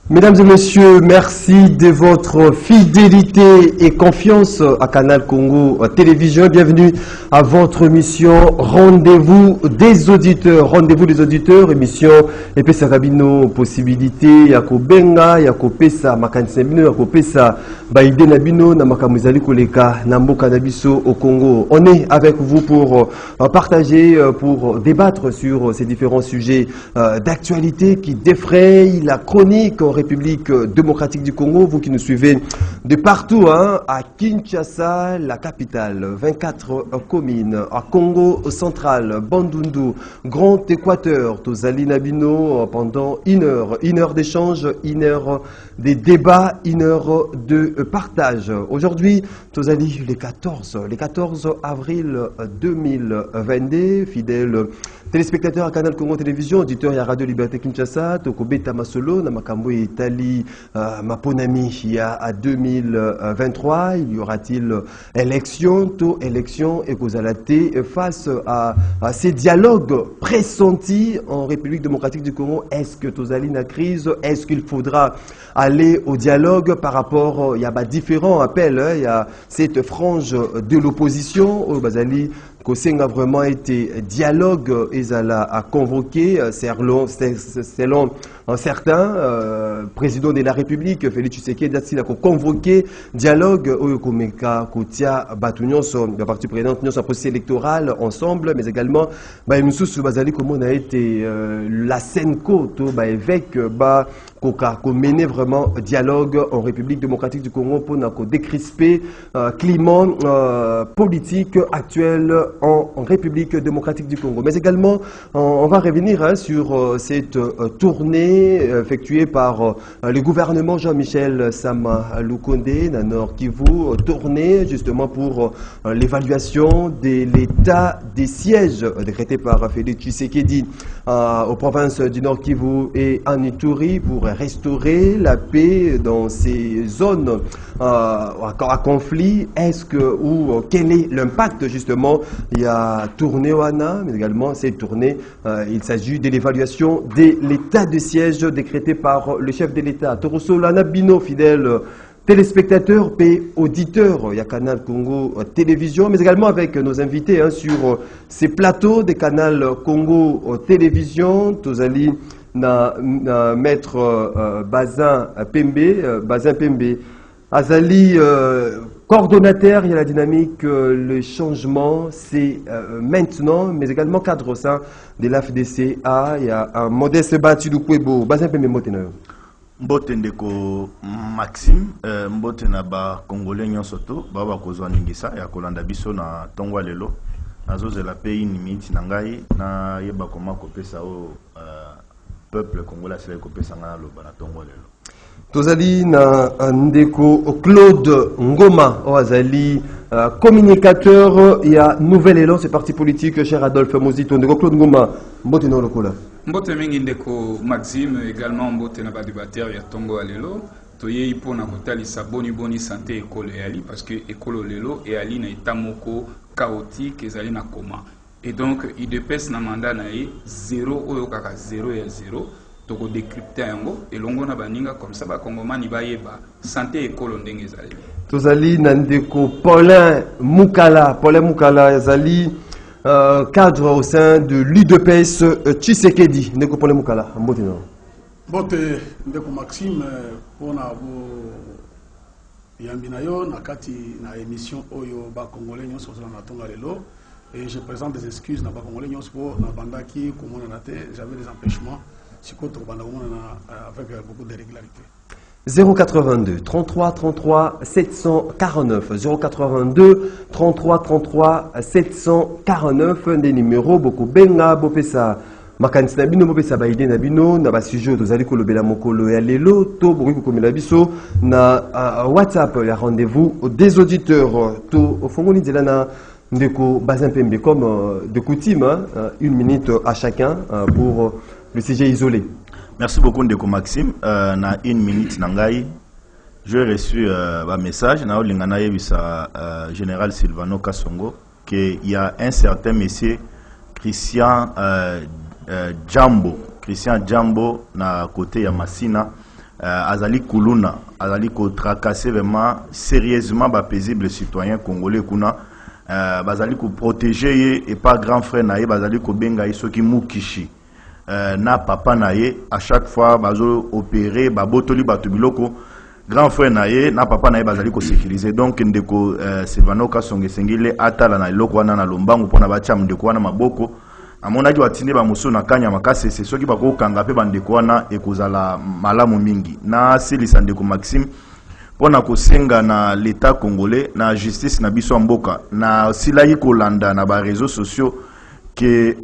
Mesdames et messieurs, merci de votre fidélité et confiance à Canal Congo Télévision. Bienvenue à votre émission Rendez-vous des auditeurs. Rendez-vous des auditeurs, émission Epesa Kabino, possibilité, Yako Benga, Yako Pesa, Makansebino, Yako Pesa, Baïde Nabino, Namakamuzali Koleka, Nambo Kanabiso au Congo. On est avec vous pour partager, pour débattre sur ces différents sujets d'actualité qui défrayent la chronique en République démocratique du Congo. Vous qui nous suivez de partout, à Kinshasa, la capitale, 24 communes, à Congo central, Bandundu, Grand Équateur, Tozali Nabino, pendant une heure d'échange, une heure de débat, une heure de partage. Aujourd'hui, Tozali, le 14 avril 2022, fidèles téléspectateurs à Canal Congo Télévision, auditeurs à Radio Liberté Kinshasa, Tokobeta Masolo, Namakambo et Itali, Maponami, il y a à 2023, il y aura-t-il élection et Kozalate face à ces dialogues pressentis en République démocratique du Congo? Est-ce que Tozali n'a crise? Est-ce qu'il faudra aller au dialogue par rapport, il y a différents appels, il y a cette frange de l'opposition au Bazali, Kosenga a vraiment été dialogue à convoquer, selon certains, président de la République, Félix Tshisekedi a convoqué dialogue au Komeka, Kotia, Batunions, la partie présidente, un processus électoral ensemble, mais également, Moussous Bazali, comment on a été la Senko, évêque, Koka, qu'on menait vraiment dialogue en République démocratique du Congo pour décrisper climat politique actuel en République démocratique du Congo. Mais également, on va revenir sur cette tournée effectuée par le gouvernement Jean-Michel Sama Lukonde, dans Nord Kivu, tournée justement pour l'évaluation de l'état des sièges décrété par Félix Tshisekedi aux provinces du Nord Kivu et en Ituri pour restaurer la paix dans ces zones à conflit. Est-ce que, ou quel est l'impact justement? Il y a tournée Oana, mais également cette tournée, il s'agit de l'évaluation de l'état de siège décrété par le chef de l'État. Toroso Lanabino, fidèle téléspectateurs et auditeurs, il y a Canal Congo Télévision, mais également avec nos invités sur ces plateaux des Canal Congo Télévision, Tozali na maître Bazin Pembe, Azali coordonnateur, il y a la dynamique, le changement, c'est maintenant, mais également cadre au sein de l'AFDCA, il y a un modeste bâti du Kwebo, Bazin Pembe Motena. Mbote ndeko Maxime, mbote na ba Congolais nyosoto, baba kozwa ningisa ya kolanda biso na tongwa lelo. Nazozela pe une minute na ngai na yeba koma kopesa o peuple congolais sele kopesa nga loba na tongwa lelo. Tozali na ndeko Claude Ngoma, Oazali, communicateur, il y a Nouvel Élan, c'est parti politique, cher Adolphe Mozito, ndeko Claude Ngoma, mbote no lokola. Mbote mingi ndeko Maxime, également mbote na ba débatteur ya tongo alelo, toye ipo na kotalisa boni santé école ali parce que école lelo et ali na etamoko chaotique ezali na koma. Et donc il dépêche na mandat na 0 oyo kaka 0 et 0. Toko décrypter yango et longo na baninga comme ça ba kongomani bayeba santé école ndenge ezali. Tozali na ndeko Paulin Mukala ezali cadre au sein de l'UDPS Tshisekedi. Ndeko Paulin Mukala, mbote no. Mbote ndeko Maxime pona bo yambina yo na kati na émission oyo ba congolais nyonso na tonga lelo et je présente des excuses na ba congolais nyonso na bandaki komona na te, j'avais des empêchements. Avec beaucoup de régularité. 082 33 33 749 082 33 33 749 des numéros beaucoup benga bopesa makanisi na bino bopesa baide na bino na basujet tozali kolobela mokolo ya lelo to bokoki kokomela biso na WhatsApp ya rendez-vous des auditeurs to ofongoli nzela na ndeko Bazin Pembe comme de coutume, une minute à chacun pour le sujet isolé. Merci beaucoup Ndeko Maxime. Na une minute nangai, j'ai reçu un message na olingana yebisa général Silvano Kasongo qu'il y a un certain monsieur Christian Jambo na côté ya Masina azali kuluna azali ko tracasser vraiment sérieusement ba paisible citoyen congolais kuna bazali ko protéger et pas grand frère na ye bazali ko benga isoki mukishi na papa na ye à chaque fois bazo opérer babotoli bato biloko grand frère na ye na papa na ye bazali ko sécuriser donc ndeko Silvano Kasonge sengile atala na eloko wana na lombangu pona bacha ndeko wana maboko amonaki watinde ba muso na kanya makase c'est soki bako kanga pe bandeko wana ekozala malamu mingi na silisa ndeko Maxime pona kosenga na l'état congolais na justice na biso mboka na silai kolanda na ba réseaux sociaux que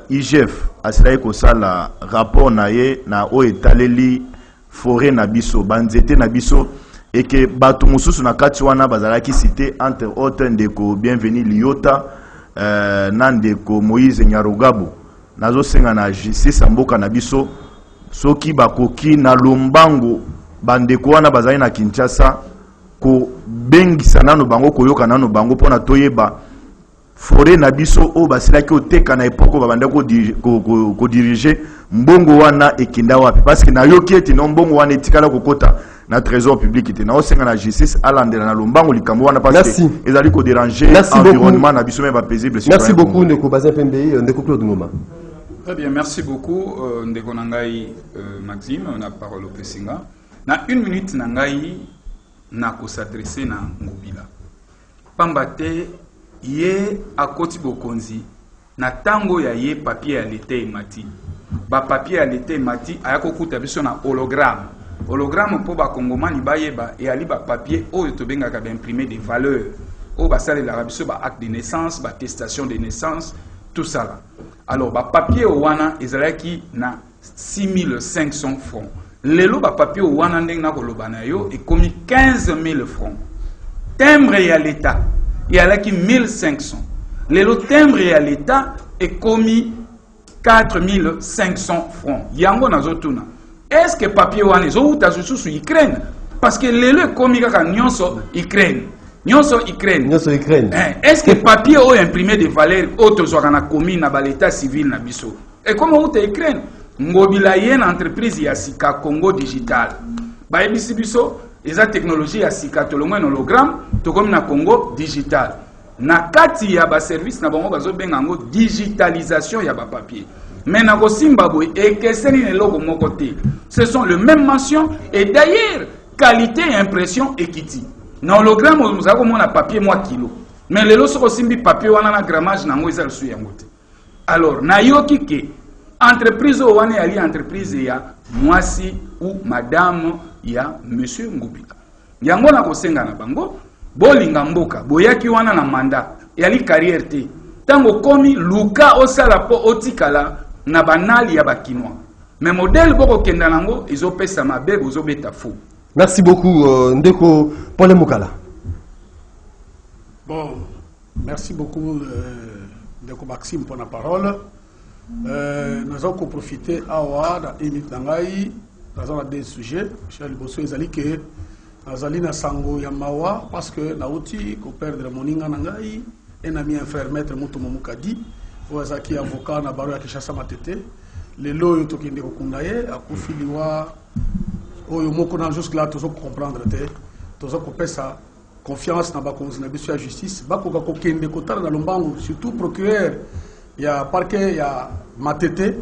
IGF asilai kosala rapport na ye na o etaleli forêt na biso banzete na biso et que bato mususu na kati wana bazalaki cité entre autres ndeko bienvenu Liota nandeko Moïse Nyarugabo nazo senga na justice mboka na biso soki bakoki na lombango bandeko wana bazali na Kinshasa ko bengisa nano bango koyoka nano bango pona toyeba forêt na biso o basilaki oteka na epoko babanda ko diriger mbongo wana ekinda wapi parce que na yoki eti no mbongo wana etikala kokota na trésor public ete na osenga na justice alandela na lombango likambo wana parce que ezali ko déranger environnement na biso même paisible. Merci beaucoup ndeko Bazin Pembe ndeko Claude Ngoma. Très bien, merci beaucoup ndeko nangai Maxime on a parole au Pesinga na 1 minute nangai na ko s'adresser na Ngobila pambate ye akoti bokonzi na tango ya ye papier ya l'état emati ba papier ya l'état emati ayako kuta biso na hologramme po ba kongomani bayeba et ali ba papier oyo to benga ka ba imprimer des valeurs o ba sale la biso ba acte de naissance ba attestation de naissance tout ça là. Alors ba papier o wana ezalaki na 6500 francs lelo ba papier o wana ndenge na koloba na yo e komi 15000 francs timbre ya l'état il y a là qui 1500. Le timbre à l'État est commis 4500 francs. Yango nazotuna. Est-ce que papier wane zo utazusu su Ukraine? Parce que le commis kaka nyonso Ukraine. Nyonso Ukraine. Est-ce que papier o imprimé des valeurs autres na commis na ba l'état civil na biso? Et comment ou Ukraine? Ngobila yena entreprise ya Sika Congo Digital. Ba ebisi biso eza technologie ya Sika tolongwe hologramme to comme na Congo Digital. Na kati ya ba service na bango bazo benga ngo digitalisation ya ba papier. Mais na ko Zimbabwe ekeseni ne logo moko te. Ce sont le même mention et d'ailleurs qualité et impression ekiti. Na hologramme nous avons mona papier moi kilo. Mais lelo soko simbi papier wana na grammage nango eza le suya ngote. Alors na yoki ke entreprise o wana ali entreprise ya mwasi ou madame ya monsieur Ngobila. Yango na kosenga na bango bolinga mboka boyaki wana na manda yali carrière te tango komi luka osala po otikala na banali ya bakinwa mais modèle boko kenda nango ezopesa mabe bozobeta fou. Merci beaucoup ndeko Paul Mukala. Bon, merci beaucoup ndeko Maxime pour la parole. Nous allons profiter awa da émite nangai dans des sujets chez Liboso ezali que azali na sango ya mawa parce que na uti ko perdre moninga nangai un ami un frère maître Mutu Momukadi ozaki avocat na baro ya Kinshasa Matete le loyo to kinde ko kundaye akufiliwa oyo moko na jusque là tozo comprendre te tozo ko pesa confiance na bakonzi na biso ya justice bako ko kende ko tala na lombango surtout procureur ya parquet ya Matete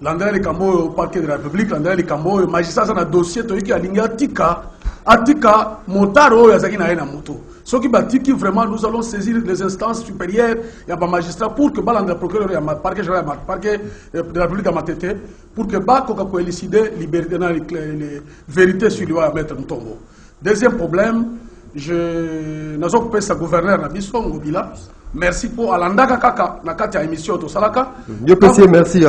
l'André Likambo au parquet de la République l'André Likambo magistrat na dossier to yiki alingi atika motaro ya zaki na ena moto ce qui batiki vraiment nous allons saisir les instances supérieures ya ba magistrat pour que balanga procureur ya parquet général parquet de la République à Matete pour que ba ko ko élucider liberté na les vérités sur lui à mettre Mutombo. Deuxième problème je nazo ko pesa gouverneur na biso Ngobila. Merci pour Alandaka Kaka, na kati ya émission to salaka. Dieu merci, merci.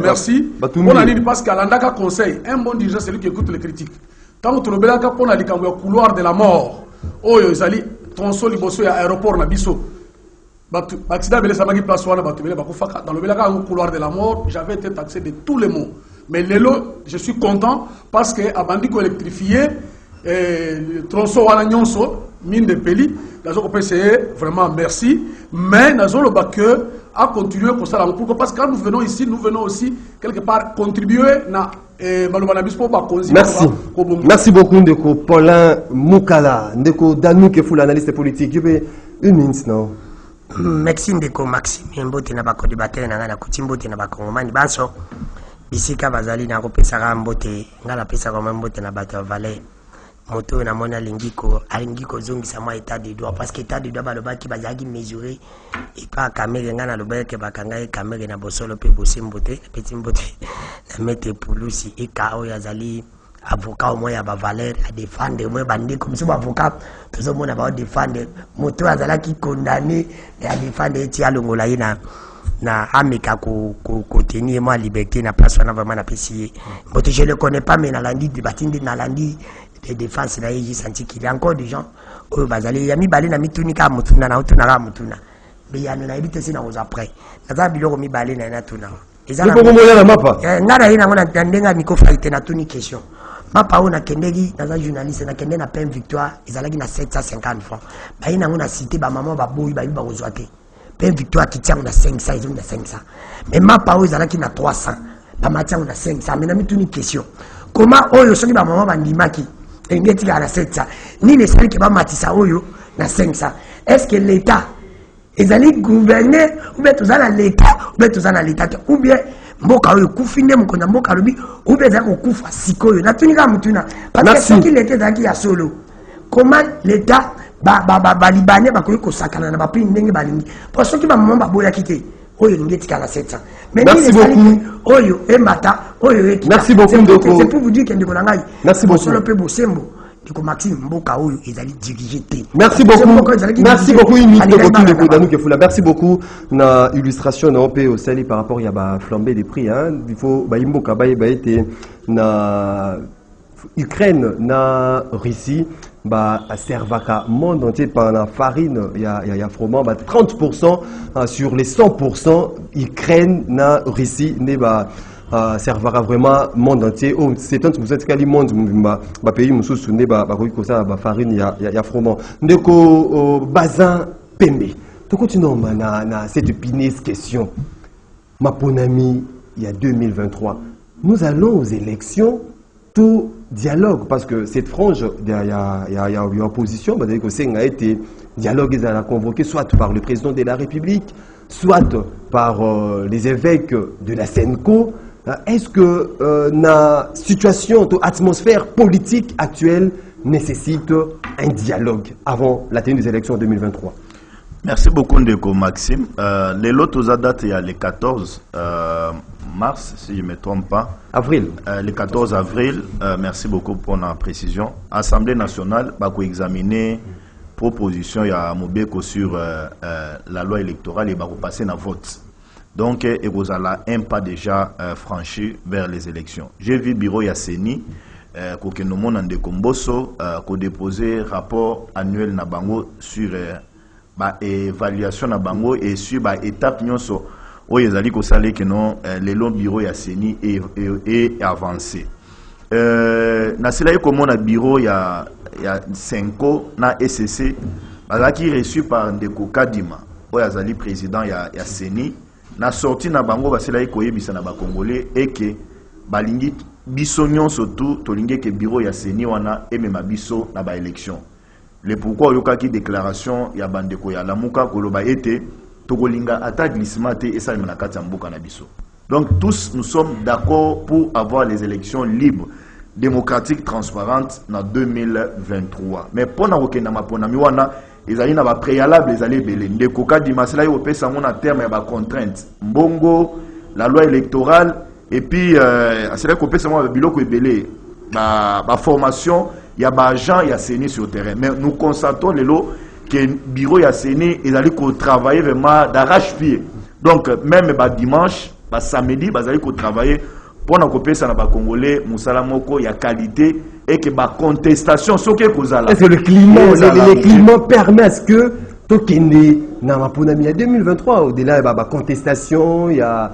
Merci. On a dit parce qu'Alandaka conseil, un bon dirigeant c'est lui qui écoute les critiques. Tant que le belaka pona likambo ya couloir de la mort. Oyo ezali tronçon liboso ya aéroport na biso. Batu accident bele samaki place wana batu bele bakufaka dans le belaka couloir de la mort, j'avais été taxé de tous les mots. Mais lelo, je suis content parce que abandi ko électrifié tronçon wana nyonso mine de peli nazo essayer vraiment merci mais nazo le que à continuer pour ça pourquoi parce que quand nous venons ici nous venons aussi quelque part contribuer na Et merci. Merci beaucoup, Ndeko Paulin Moukala, Ndeko Danou Kefou, l'analyste politique. Je vais une minute, non? Merci, Ndeko Maxime. Mbote na bako débatteur na ngana kutimbote na bako ngomani banso. Bisika bazali na kopesa mbote ngala pesa kwa mbote na bato valeur. Moto na mona lingiko zongisa moi état de droit parce que état de droit balobaki bazaki mesurer et pas caméra ngana lobeke bakanga caméra na bosolo pe bosimbote petit mbote na mettre pulusi et kao yazali avocat au moins ya ba valeur à défendre moi bandi comme ça avocat tout mona ba défendre moto azala ki condamné à défendre et tia longola na ameka ko tenir moi liberté na place na vraiment na pesi moto je le connais pas mais na landi débatinde na landi de défense là j'ai senti qu'il y a encore des gens au bazali yami balé na mituni ka mutuna na utuna ka mutuna mais ya na ibite sina aux après na biloko mi balé na tuna ezana ko mo na mapa ngara ina ngona ndenga niko fight na tuni question mapa ona kendegi na journaliste na kende na peine victoire ezalaki na 750 francs ba ina ngona cité ba maman ba boyi ba yuba kozwate peine victoire qui tient na 500 ils ont na 500 mais mapa o ezalaki na 300 ba matia na 500 mais na mituni question comment oyo soki ba maman bandimaki et ngeti la 700 ni les salles qui va matisa oyo na 500 est-ce que l'état ils allaient gouverner ou bien tous à l'état ou bien tous à l'état ou bien mboka oyo kufinde mkonda mboka lobi ou bien za kokufa sikoyo na tunika mutuna parce que ce qui l'était zaki ya solo comment l'état ba libanais ba koyo kosakana na ba pin ndenge balingi pour ceux qui ba maman ba boya kité oyo ngeti la 700 mais merci beaucoup oyo emata oyo eki merci beaucoup c'est pour vous dire que ndiko nangai merci beaucoup solo pe bosembo ndiko Maxime mboka oyo ezali dirigé merci beaucoup Imi Ndeko Danou Kefula merci beaucoup na illustration na OP au sali par rapport ya ba flambée des prix hein il faut ba imboka ba été na Ukraine na Russie ba servaka monde entier par la farine il y a froment 30% sur les 100% Ukraine na Russie ne ba servera vraiment monde entier oh c'est tant vous êtes quali monde ba pays mususu ne ba ko ça ba farine il y a froment ndeko bazin pembe to continuons na cette épineuse question maponami il y a 2023 nous allons aux élections tout dialogue parce que cette frange il y a opposition c'est-à-dire que c'est a été dialogue ils a convoqué soit par le président de la République soit par les évêques de la Senco. Est-ce que la situation l'atmosphère politique actuelle nécessite un dialogue avant la tenue des élections 2023? Merci beaucoup Ndeko Maxime. Les lots date il y a le 14 mars, si je ne me trompe pas. Avril. Le 14 avril, merci beaucoup pour la précision. Assemblée nationale va examiner proposition il y a Mobeko sur la loi électorale et va passer na vote. Donc, il y a un pas déjà franchi vers les élections. J'ai vu le bureau Yasseni, que nous avons déposé rapport annuel na bango sur l'évaluation na bango et sur l'étape nyonso où ils allaient que non le long bureau Yasseni est avancé. Na cela comme on a bureau il y a 5 ans na SCC, qui reçu par Ndeko Kadima, où ils allaient président Yasseni. Na sorti na bango basela koyebisa na ba congolais et que balingi biso nyonso surtout tolingi ke bureau ya seni wana emema biso na ba élection le pourquoi yokaki déclaration ya bandeko ya lamuka koloba ete tokolinga ata glissement te et ça na kati ya mboka na biso. Donc tous nous sommes d'accord pour avoir les élections libres, démocratiques, transparentes en 2023. Mais pour na kokenda mapona miwana ils allaient na préalable les allaient belé de coca di masela yo pesa mon terme ya ba contrainte mbongo la loi électorale et puis c'est là qu'on pesa mon biloko belé ba formation ya ba agent ya CENI sur terrain mais nous constatons les lots que bureau ya CENI ils allaient ko travailler vraiment d'arrache-pied donc même ba dimanche ba samedi ba allaient ko travailler pour na kopesa na ba congolais musala moko ya qualité et que ma contestation ce que est-ce que le climat permet à ce que tokende na maponami ya 2023 au-delà ba contestation il y a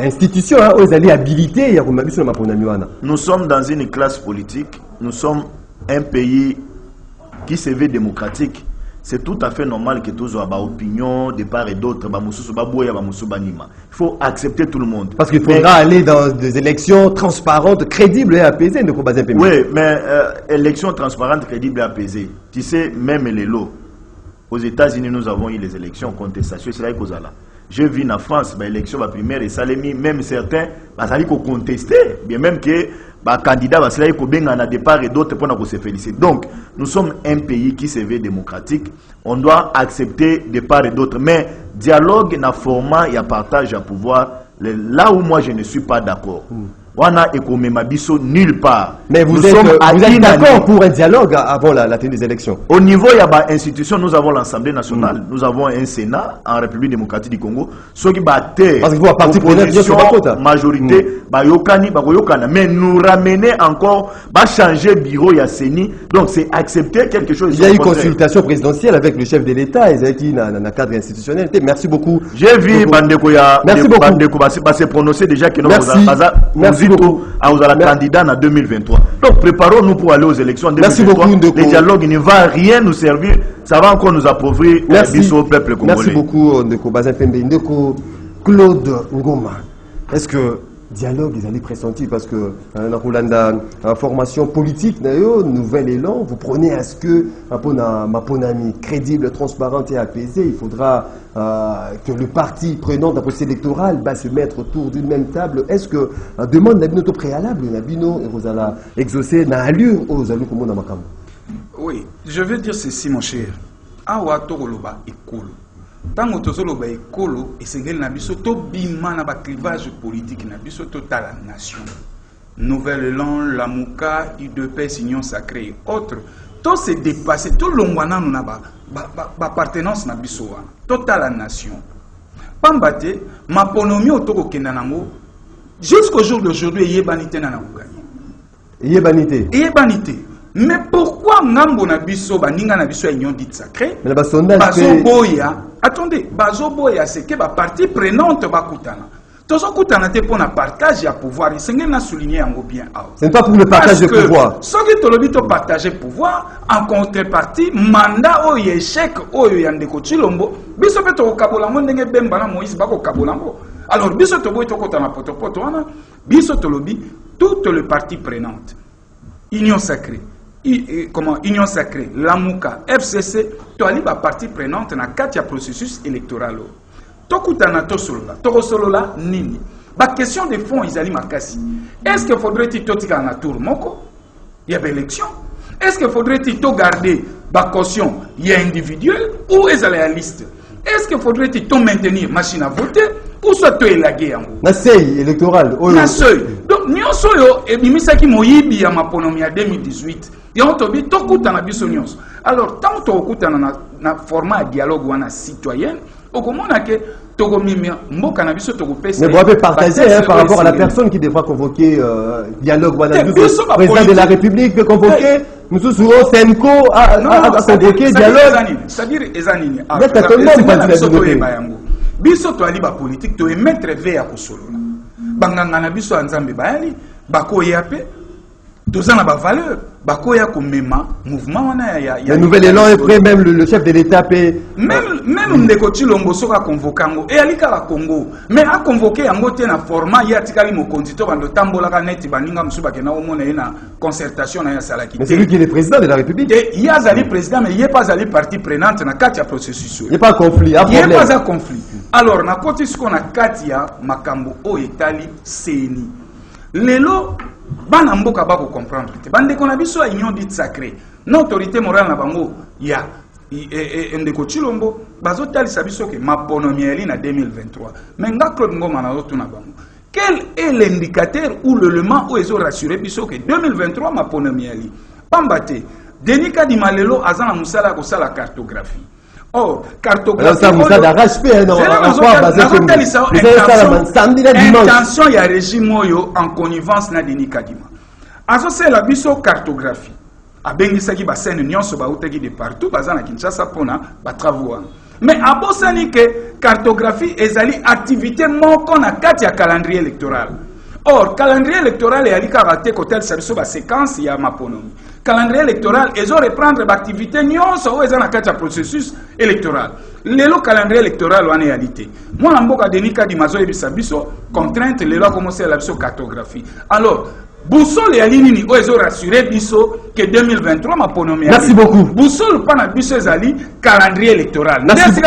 institution aux alliés habilités il y a comme biso na maponami wana. Nous sommes dans une classe politique, nous sommes un pays qui se veut démocratique c'est tout à fait normal que tous aient opinion de part et d'autre. Il faut accepter tout le monde. Parce qu'il faudra aller dans des élections transparentes, crédibles et apaisées. Oui, mais élections transparentes, crédibles et apaisées. Tu sais, même les lots. Aux États-Unis, nous avons eu les élections, contestation, c'est là que là. Je vis en France, l'élection primaire et Salemi, même certains, ça dit qu'on contestait, bien même que candidat va se bien à départ et d'autres pour se féliciter. Donc, nous sommes un pays qui se veut démocratique. On doit accepter de part et d'autre. Mais dialogue, na format, il y a partage à pouvoir. Là où moi je ne suis pas d'accord. Wana Ekomemabiso nulle part. Mais vous êtes d'accord pour un dialogue avant la tenue des élections? Au niveau, il y a une institution, nous avons l'Assemblée nationale, nous avons un Sénat en République démocratique du Congo. Ceux qui battent l'opposition, majorité, mais nous ramener encore, changer bureau Yasseni. Donc c'est accepter quelque chose. Il y a eu consultation présidentielle avec le chef de l'État, Ezeki, dans le cadre institutionnel. Merci beaucoup. J'ai vu Bandekoya, merci beaucoup. Se prononcer déjà que nous merci beaucoup. À la candidat en 2023. Donc préparons-nous pour aller aux élections en 2023. Merci beaucoup, le dialogue ne va rien nous servir, ça va encore nous appauvrir au peuple congolais. Merci beaucoup Ndeko Bazin Pembe. Ndeko Claude Ngoma. Est-ce que dialogue ils allaient pressentir parce que dans formation politique nouvel élan vous prenez à ce que ma ponami crédible, transparente et apaisée, il faudra que le parti prenant d'un processus électoral va se mettre autour d'une même table. Est-ce que demande Nabino préalable Nabino et vous allez exaucer na allure aux allures comme on a makam? Oui, je vais dire ceci mon cher. Awa tokoloba ekolo. Tango tozoloba ekolo esengeli na biso to bima na ba clivage politique na biso total la nation. Nouvel élan, Lamuka, UDPS, Union sacrée et autres. Tout s'est dépassé, tout l'ongwana nous n'a pas appartenance na biso total la nation. Pambate, ma ponomie autour au Kenanango, jusqu'au jour d'aujourd'hui, yebanité na gagné. Yebanité. Mais pourquoi Ngambo na biso baninga na biso union dite sacrée? Mais la sondage Bazoboya, attendez, Bazoboya c'est que ba partie prenante bakutana. Tozo kutana te pour na partage ya pouvoir, il s'engage na souligner en bien. Ce n'est pas pour le partage de pouvoir. Ce que tolobi to partager pouvoir en contrepartie mandat o échec o yande ko Chilombo, biso pe to kabola mo ndenge bemba na Moïse bako kabola ngo. Alors biso to boy to kotana poto wana, biso tolobi toutes les parties prenantes. Union sacrée. Union sacrée, Lamuka, FCC, tu as la partie prenante dans le processus électoral. Tokutana tosolola, torosolola nini. La question des fonds, ils allaient makasi. Est-ce qu'il faudrait-il totika na tour moko? Il y a élection. Est-ce qu'il faudrait-il garder la caution, il y a individuel ou est-ce la liste? Est-ce qu'il faudrait-il maintenir machine à voter ou soit tu es la guerre? La seuil électoral. La seuil. Donc, nous sommes et bimisaki moyibi ya maponomi à 2018. Alors, tant que tu as un format de dialogue ou un citoyen, au comment on a que mais vous avez partagé par rapport à la personne qui devra convoquer dialogue. Le président de la République peut convoquer, nous sommes sur Senko à convoquer dialogue. C'est-à-dire, Ezanini, biso to ali ba politique to mettre vers ko solo. Banganga na biso anzambe bayali, bako yape, tozana ba valeur, bako ya ko mema mouvement wana ya. Le nouvel élan est prêt, même le chef de l'État peut. Même Ndeko Chilombo soka convocango et alika la Congo, mais a convoqué yango te na format ya tikali mo kondito bando tambola ka neti baninga musuba ke na omona na concertation na ya salaki. Mais c'est lui qui est le président de la République. Et il y a zali président mais il y a pas zali partie prenante na katia processus. Il y a pas conflit, il y a pas un conflit. Alors na koti ce qu'on a katia makambo o etali seni. Lelo bana mboka ba ko comprendre te. Bande ko na biso union dite sacrée. L'autorité morale na bango ya Ndeko Chilombo bazotali sabiso ke maponomieli na 2023. Mais nga Claude Ngoma na otuna bango. Quel est l'indicateur ou l'élément où ils ont rassuré biso que 2023 maponomieli? Pambate Denis Kadima lelo azana musala ko sala cartographie. Or, cartographie. Alors, ça d'arrache pas, non? Intention ya régime moyo en connivence na Denis Kadima. Azo c'est la biso cartographie. Abengisaki ba scène nyonso ba uteki de partout bazana Kinshasa pona ba travaux. Mais abosani que cartographie ezali activité moko na kati ya calendrier électoral. Or, calendrier électoral et ali karaté côté service ba séquence il y a maponomi. Calendrier électoral ils ont reprendre l'activité nyonso ou ezana kati processus électoral. Le calendrier électoral en réalité. Moi l'amboka denika di mazo ebisa biso contrainte le loi commencer la biso cartographie. Alors Boussole et Alinini, ils ont rassuré biso que 2023 maponomi. Merci beaucoup. Boussole pas na biso ezali calendrier électoral. Merci.